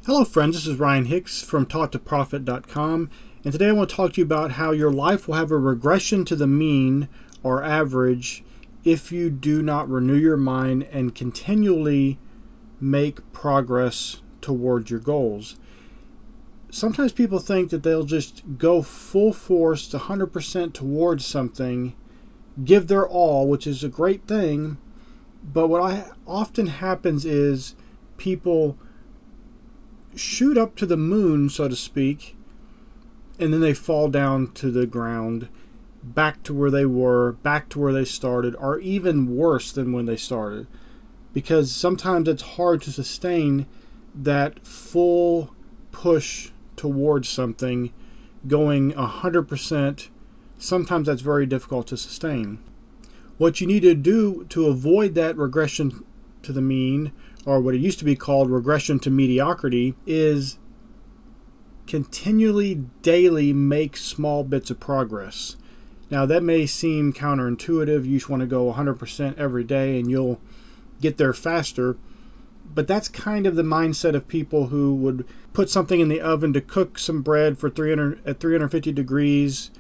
Hello friends, this is Ryan Hicks from TaughtToProfit.com, and today I want to talk to you about how your life will have a regression to the mean or average if you do not renew your mind and continually make progress towards your goals. Sometimes people think that they'll just go full force to 100% towards something, give their all, which is a great thing, but what often happens is people shoot up to the moon, so to speak, and then they fall down to the ground, back to where they were, back to where they started, or even worse than when they started. Because sometimes it's hard to sustain that full push towards something, going 100%. Sometimes that's very difficult to sustain. What you need to do to avoid that regression to the mean, or what it used to be called regression to mediocrity, is continually, daily make small bits of progress. Now that may seem counterintuitive. You just want to go 100% every day and you'll get there faster. But that's kind of the mindset of people who would put something in the oven to cook some bread for 350 degrees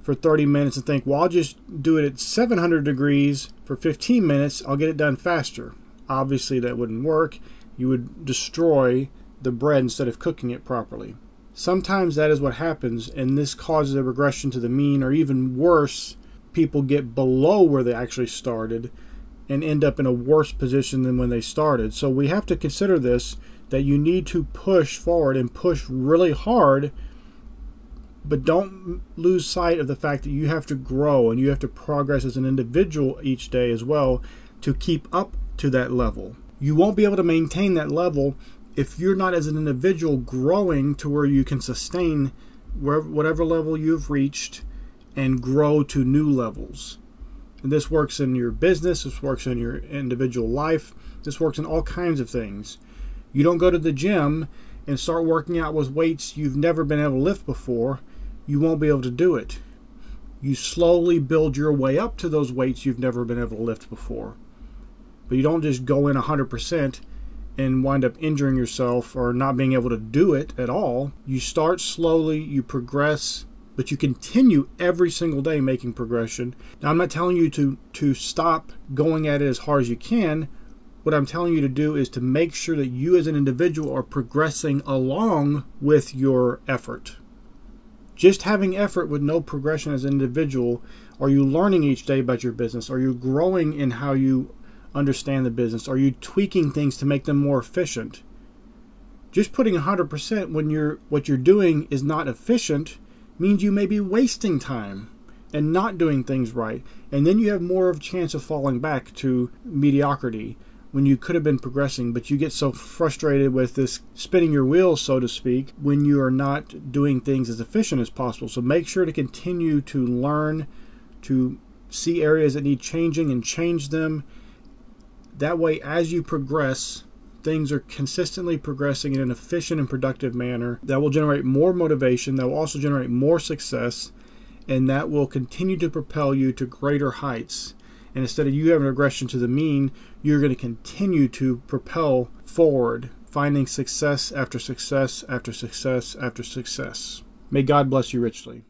for 30 minutes and think, well, I'll just do it at 700 degrees for 15 minutes. I'll get it done faster. Obviously that wouldn't work. You would destroy the bread instead of cooking it properly. Sometimes that is what happens, and this causes a regression to the mean, or even worse, people get below where they actually started and end up in a worse position than when they started. So we have to consider this, that you need to push forward and push really hard, but don't lose sight of the fact that you have to grow and you have to progress as an individual each day as well to keep up to that level. You won't be able to maintain that level if you're not, as an individual, growing to where you can sustain whatever level you've reached and grow to new levels. And this works in your business, this works in your individual life, this works in all kinds of things. You don't go to the gym and start working out with weights you've never been able to lift before. You won't be able to do it. You slowly build your way up to those weights you've never been able to lift before. But you don't just go in 100% and wind up injuring yourself or not being able to do it at all. You start slowly, you progress, but you continue every single day making progression. Now, I'm not telling you to stop going at it as hard as you can. What I'm telling you to do is to make sure that you as an individual are progressing along with your effort. Just having effort with no progression as an individual, are you learning each day about your business? Are you growing in how you understand the business? Are you tweaking things to make them more efficient? Just putting 100% when what you're doing is not efficient means you may be wasting time and not doing things right. And then you have more of a chance of falling back to mediocrity when you could have been progressing, but you get so frustrated with this spinning your wheels, so to speak, when you are not doing things as efficient as possible. So make sure to continue to learn, to see areas that need changing and change them. That way, as you progress, things are consistently progressing in an efficient and productive manner that will generate more motivation, that will also generate more success, and that will continue to propel you to greater heights. And instead of you having a regression to the mean, you're going to continue to propel forward, finding success after success after success after success. May God bless you richly.